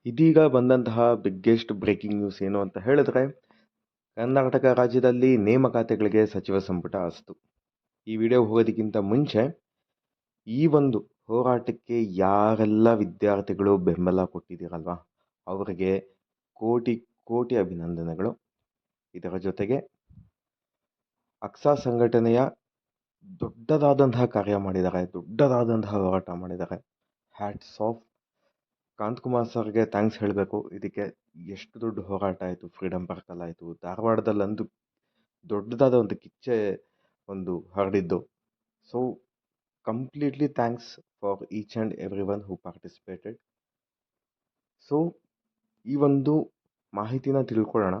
ಇದೀಗ ಬಂದಂತಹ biggest breaking news ಏನು ಅಂತ ಹೇಳಿದ್ರೆ, ಕರ್ನಾಟಕ ರಾಜ್ಯದಲ್ಲಿ ನೇಮಕಾತಿಗಳಿಗೆ ಸಚಿವ ಸಂಪುಟ ಅಸ್ತು. ಈ ವಿಡಿಯೋ ಹೋಗೋದಕ್ಕಿಂತ ಮುಂಚೆ ಈ ಒಂದು ಹೋರಾಟಕ್ಕೆ ಯಾರೆಲ್ಲ ವಿದ್ಯಾರ್ಥಿಗಳು ಬೆಂಬಲ ಕೊಟ್ಟಿದ್ದೀರಲ್ವಾ, ಅವರಿಗೆ ಕೋಟಿ ಕೋಟಿ ಅಭಿನಂದನೆಗಳು. ಇದರ ಜೊತೆಗೆ ಅಕ್ಸಾ ಸಂಘಟನೆಯ ದೊಡ್ಡದಾದಂತಹ ಕಾರ್ಯ ಮಾಡಿದ್ದಾರೆ, ದೊಡ್ಡದಾದಂತಹ ಹೋರಾಟ ಮಾಡಿದ್ದಾರೆ. Hats off. ಕಾಂತಕುಮಾರ್ ಸರ್ಗೆ ಥ್ಯಾಂಕ್ಸ್ ಹೇಳಬೇಕು. ಇದಕ್ಕೆ ಎಷ್ಟು ದೊಡ್ಡ ಹೋರಾಟ ಆಯಿತು, ಫ್ರೀಡಮ್ ಪಾರ್ಕಲ್ಲಿ ಆಯಿತು, ಧಾರವಾಡದಲ್ಲಂತೂ ದೊಡ್ಡದಾದ ಒಂದು ಕಿಚ್ಚೆ ಹರಡಿದ್ದು. So completely thanks for each and every one who participated. So ಈ ಒಂದು ಮಾಹಿತಿನ ತಿಳ್ಕೊಳ್ಳೋಣ.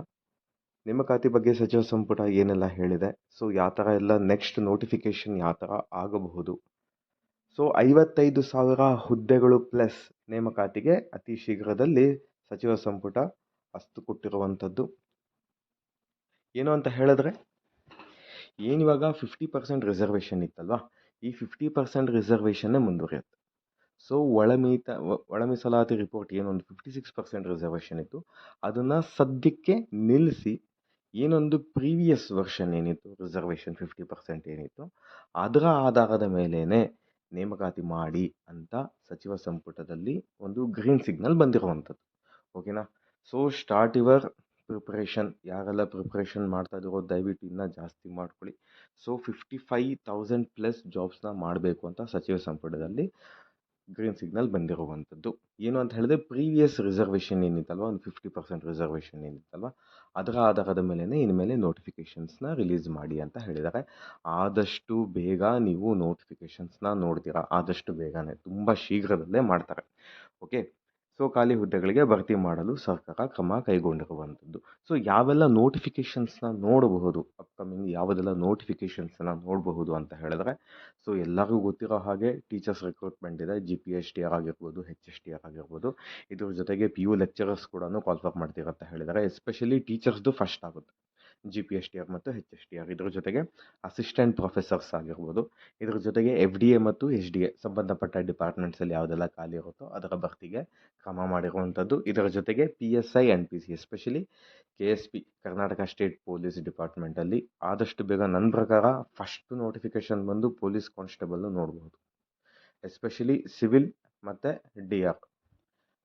ನೇಮಕಾತಿ ಬಗ್ಗೆ ಸಚಿವ ಸಂಪುಟ ಏನೆಲ್ಲ ಹೇಳಿದೆ, ಸೊ ಯಾವ ಥರ ಎಲ್ಲ ನೆಕ್ಸ್ಟ್ ನೋಟಿಫಿಕೇಶನ್ ಯಾವ ಥರ ಆಗಬಹುದು. ಸೊ 55,000 ಹುದ್ದೆಗಳು ಪ್ಲಸ್ ನೇಮಕಾತಿಗೆ ಅತಿ ಶೀಘ್ರದಲ್ಲಿ ಸಚಿವ ಸಂಪುಟ ಅಸ್ತು ಕೊಟ್ಟಿರುವಂಥದ್ದು. ಏನು ಅಂತ ಹೇಳಿದ್ರೆ, ಏನಿವಾಗ 50% ರಿಸರ್ವೇಷನ್ ಇತ್ತಲ್ವಾ, ಈ 50% ರಿಸರ್ವೇಷನ್ನೇ ಮುಂದುವರಿಯುತ್ತೆ. ಸೊ ಒಳ ಮೀಸಲಾತಿ ರಿಪೋರ್ಟ್ ಏನೊಂದು 56% ರಿಸರ್ವೇಷನ್ ಇತ್ತು, ಅದನ್ನು ಸದ್ಯಕ್ಕೆ ನಿಲ್ಲಿಸಿ ಏನೊಂದು ಪ್ರೀವಿಯಸ್ ವರ್ಷನ್ ಏನಿತ್ತು ರಿಸರ್ವೇಷನ್ 50% ಏನಿತ್ತು, ಅದರ ಆಧಾರದ ಮೇಲೇ ನೇಮಕಾತಿ ಮಾಡಿ ಅಂತ ಸಚಿವ ಸಂಪುಟದಲ್ಲಿ ಒಂದು ಗ್ರೀನ್ ಸಿಗ್ನಲ್ ಬಂದಿರುವಂಥದ್ದು. ಓಕೆನಾ. So start your preparation. ಯಾರೆಲ್ಲ ಪ್ರಿಪ್ರೇಷನ್ ಮಾಡ್ತಾ ಇದ್ದೀರೋ ದಯವಿಟ್ಟು ಇನ್ನೂ ಜಾಸ್ತಿ ಮಾಡ್ಕೊಳ್ಳಿ. ಸೊ 55,000 ಪ್ಲಸ್ ಜಾಬ್ಸ್ನ ಮಾಡಬೇಕು ಅಂತ ಸಚಿವ ಸಂಪುಟದಲ್ಲಿ ಗ್ರೀನ್ ಸಿಗ್ನಲ್ ಬಂದಿರುವಂಥದ್ದು. ಏನು ಅಂತ ಹೇಳಿದ್ರೆ, ಪ್ರೀವಿಯಸ್ ರಿಸರ್ವೇಷನ್ ಏನಿತ್ತಲ್ವ, ಒಂದು 50% ರಿಸರ್ವೇಷನ್ ಏನಿತ್ತಲ್ವ, ಅದರ ಆಧಾರದ ಮೇಲೇ ಇನ್ಮೇಲೆ ನೋಟಿಫಿಕೇಷನ್ಸ್ನ ರಿಲೀಸ್ ಮಾಡಿ ಅಂತ ಹೇಳಿದ್ದಾರೆ. ಆದಷ್ಟು ಬೇಗ ನೀವು ನೋಟಿಫಿಕೇಷನ್ಸ್ನ ನೋಡ್ತೀರಾ, ಆದಷ್ಟು ಬೇಗನೆ, ತುಂಬ ಶೀಘ್ರದಲ್ಲೇ ಮಾಡ್ತಾರೆ. ಓಕೆ. ಸೊ ಖಾಲಿ ಹುದ್ದೆಗಳಿಗೆ ಭರ್ತಿ ಮಾಡಲು ಸರ್ಕಾರ ಕ್ರಮ ಕೈಗೊಂಡಿರುವಂಥದ್ದು. ಸೊ ಯಾವೆಲ್ಲ ನೋಟಿಫಿಕೇಷನ್ಸ್ನ ನೋಡಬಹುದು, ಅಪ್ಕಮಿಂಗ್ ಯಾವುದೆಲ್ಲ ನೋಟಿಫಿಕೇಷನ್ಸ್ನ ನೋಡಬಹುದು ಅಂತ ಹೇಳಿದ್ರೆ, ಸೊ ಎಲ್ಲರಿಗೂ ಗೊತ್ತಿರೋ ಹಾಗೆ ಟೀಚರ್ಸ್ ರಿಕ್ರೂಟ್ಮೆಂಟ್ ಇದೆ. GPSTR ಆಗಿರ್ಬೋದು, HSTR ಆಗಿರ್ಬೋದು. ಇದ್ರ ಜೊತೆಗೆ PU ಲೆಕ್ಚರರ್ಸ್ ಕೂಡ ಕಾಲ್ಫರ್ ಮಾಡ್ತೀರ ಅಂತ ಹೇಳಿದ್ದಾರೆ. ಎಸ್ಪೆಷಲಿ ಟೀಚರ್ಸ್ದು ಫಸ್ಟ್ ಆಗುತ್ತೆ, GPSTR ಮತ್ತು HSTR. ಇದ್ರ ಜೊತೆಗೆ ಅಸಿಸ್ಟೆಂಟ್ ಪ್ರೊಫೆಸರ್ಸ್ ಆಗಿರ್ಬೋದು. ಇದ್ರ ಜೊತೆಗೆ FDA ಮತ್ತು HDA ಸಂಬಂಧಪಟ್ಟ ಡಿಪಾರ್ಟ್ಮೆಂಟ್ಸಲ್ಲಿ ಯಾವುದೆಲ್ಲ ಖಾಲಿ ಇರುತ್ತೋ ಅದರ ಭರ್ತಿಗೆ ಕ್ರಮ ಮಾಡಿರುವಂಥದ್ದು. ಇದರ ಜೊತೆಗೆ PSI and PC, especially KSP Karnataka state police ಡಿಪಾರ್ಟ್ಮೆಂಟಲ್ಲಿ ಆದಷ್ಟು ಬೇಗ ನನ್ನ ಪ್ರಕಾರ ಫಸ್ಟ್ ನೋಟಿಫಿಕೇಷನ್ ಬಂದು ಪೊಲೀಸ್ ಕಾನ್ಸ್ಟೇಬಲ್ಲು ನೋಡ್ಬೋದು. ಎಸ್ಪೆಷಲಿ ಸಿವಿಲ್ ಮತ್ತು DR.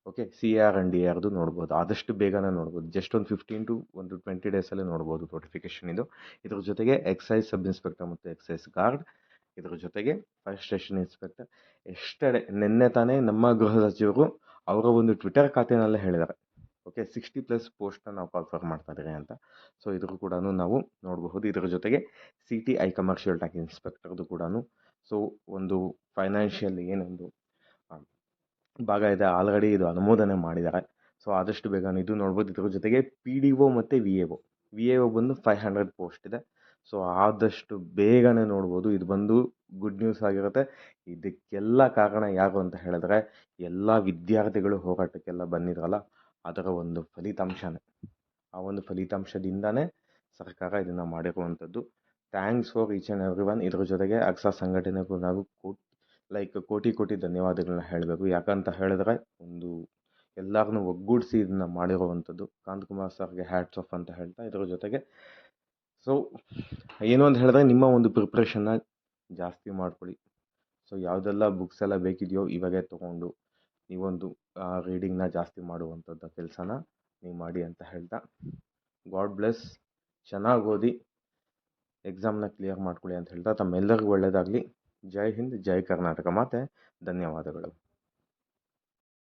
ಓಕೆ, CAR ಆ್ಯಂಡ್ DRದು ನೋಡ್ಬೋದು, ಆದಷ್ಟು ಬೇಗನೆ ನೋಡ್ಬೋದು. ಜಸ್ಟ್ ಒಂದು 15 to 20 ಡೇಸಲ್ಲೇ ನೋಡ್ಬೋದು ನೋಟಿಫಿಕೇಷನ್ ಇದು. ಇದ್ರ ಜೊತೆಗೆ ಎಕ್ಸೈಸ್ ಸಬ್ ಇನ್ಸ್ಪೆಕ್ಟರ್ ಮತ್ತು ಎಕ್ಸೈಸ್ ಗಾರ್ಡ್. ಇದ್ರ ಜೊತೆಗೆ ಫೈರ್ ಸ್ಟೇಷನ್ ಇನ್ಸ್ಪೆಕ್ಟರ್. ನಿನ್ನೆ ತಾನೇ ನಮ್ಮ ಗೃಹ ಸಚಿವರು ಅವರ ಒಂದು ಟ್ವಿಟರ್ ಖಾತೆನಲ್ಲೇ ಹೇಳಿದ್ದಾರೆ, ಓಕೆ, 60+ ಪೋಸ್ಟ್ನ ನಾವು ಕಾಲ್ಫರ್ ಮಾಡ್ತಾ ಇದ್ದೀವಿ ಅಂತ. ಸೊ ಇದ್ರ ಕೂಡ ನಾವು ನೋಡಬಹುದು. ಇದರ ಜೊತೆಗೆ CTI ಕಮರ್ಷಿಯಲ್ ಟ್ಯಾಕ್ಸ್ ಇನ್ಸ್ಪೆಕ್ಟರ್ದು ಕೂಡ ಸೊ ಒಂದು ಫೈನಾನ್ಷಿಯಲ್ ಏನೊಂದು ಭಾಗ ಇದೆ, ಆಲ್ರೆಡಿ ಇದು ಅನುಮೋದನೆ ಮಾಡಿದ್ದಾರೆ. ಸೊ ಆದಷ್ಟು ಬೇಗ ಇದು ನೋಡ್ಬೋದು. ಇದ್ರ ಜೊತೆಗೆ PDO ಮತ್ತು VAO ಬಂದು 500 ಪೋಸ್ಟ್ ಇದೆ. ಸೊ ಆದಷ್ಟು ಬೇಗನೆ ನೋಡ್ಬೋದು. ಇದು ಬಂದು ಗುಡ್ ನ್ಯೂಸ್ ಆಗಿರುತ್ತೆ. ಇದಕ್ಕೆಲ್ಲ ಕಾರಣ ಯಾರು ಅಂತ ಹೇಳಿದ್ರೆ, ಎಲ್ಲ ವಿದ್ಯಾರ್ಥಿಗಳು ಹೋರಾಟಕ್ಕೆಲ್ಲ ಬಂದಿದ್ರಲ್ಲ, ಅದರ ಒಂದು ಫಲಿತಾಂಶನೇ. ಆ ಒಂದು ಫಲಿತಾಂಶದಿಂದನೇ ಸರ್ಕಾರ ಇದನ್ನು ಮಾಡಿರುವಂಥದ್ದು. Thanks for each and every one. ಇದ್ರ ಜೊತೆಗೆ ಅಕ್ಸಾ ಸಂಘಟನೆಗೂ ನಾವು ಕೋಟಿ ಧನ್ಯವಾದಗಳನ್ನ ಹೇಳಬೇಕು. ಯಾಕಂತ ಹೇಳಿದ್ರೆ, ಒಂದು ಎಲ್ಲರನ್ನೂ ಒಗ್ಗೂಡಿಸಿ ಇದನ್ನು ಮಾಡಿರುವಂಥದ್ದು. ಕಾಂತಕುಮಾರ್ ಸರ್ಗೆ ಹ್ಯಾಟ್ಸ್ ಆಫ್ ಅಂತ ಹೇಳ್ತಾ, ಇದ್ರ ಜೊತೆಗೆ ಸೊ ಏನು ಅಂತ ಹೇಳಿದ್ರೆ, ನಿಮ್ಮ ಒಂದು ಪ್ರಿಪ್ರೇಷನ್ನ ಜಾಸ್ತಿ ಮಾಡ್ಕೊಳ್ಳಿ. ಸೊ ಯಾವುದೆಲ್ಲ ಬುಕ್ಸ್ ಎಲ್ಲ ಬೇಕಿದೆಯೋ ಇವಾಗೇ ತೊಗೊಂಡು ನೀವೊಂದು ರೀಡಿಂಗ್ನ ಜಾಸ್ತಿ ಮಾಡುವಂಥದ್ದು ಕೆಲಸನ ನೀವು ಮಾಡಿ ಅಂತ ಹೇಳ್ತಾ, ಗಾಡ್ ಬ್ಲೆಸ್. ಚೆನ್ನಾಗಿ ಓದಿ ಎಕ್ಸಾಮ್ನ ಕ್ಲಿಯರ್ ಮಾಡ್ಕೊಳ್ಳಿ ಅಂತ ಹೇಳ್ತಾ, ತಮ್ಮೆಲ್ಲರಿಗೂ ಒಳ್ಳೆಯದಾಗಲಿ. ಜೈ ಹಿಂದ್, ಜೈ ಕರ್ನಾಟಕ ಮಾತೆ. ಧನ್ಯವಾದಗಳು.